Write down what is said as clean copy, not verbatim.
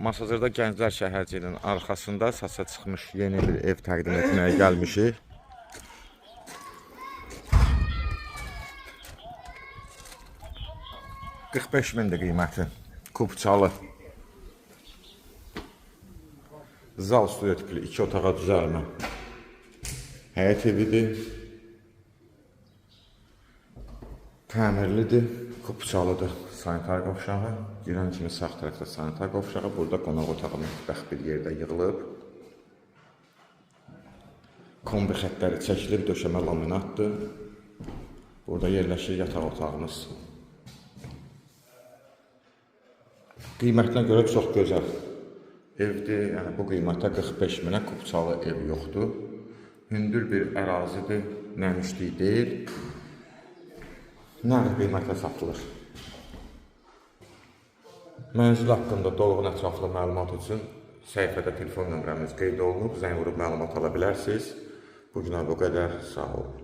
Masazırda Gənclər Şəhərciyinin arxasında səsə çıxmış yeni bir ev təqdim etməyə gəlmişik. $45.000 qiyməti. Kubçalı. Zal studiyo tipli 2 otağa düzəlmə. Həyət evidir. Təmirlidir. Kubçalıdır. Sanitar qovşağı. Girən kimi sağ tərəfdə sanitar qovşağı. Burada qonaq otağı mətbəx bir yerdə yığılıb. Kombi xətləri çəkilib, döşəmə laminatdır. Burada yerləşir yataq otağımız. Qiymətinə görə çox gözəl evdir. Yəni bu qiymətə 45.000-ə kubçalı ev yoxdur. Hündür bir ərazidir. Nəmişlik deyil. Nə qiymətə satılır? Mənzil haqqında dolğun ətraflı məlumat üçün səhifədə telefon nömrəmiz qeyd olunub. Zəng vurub məlumat ala bilərsiniz. Bugünə bu qədər. Sağ olun.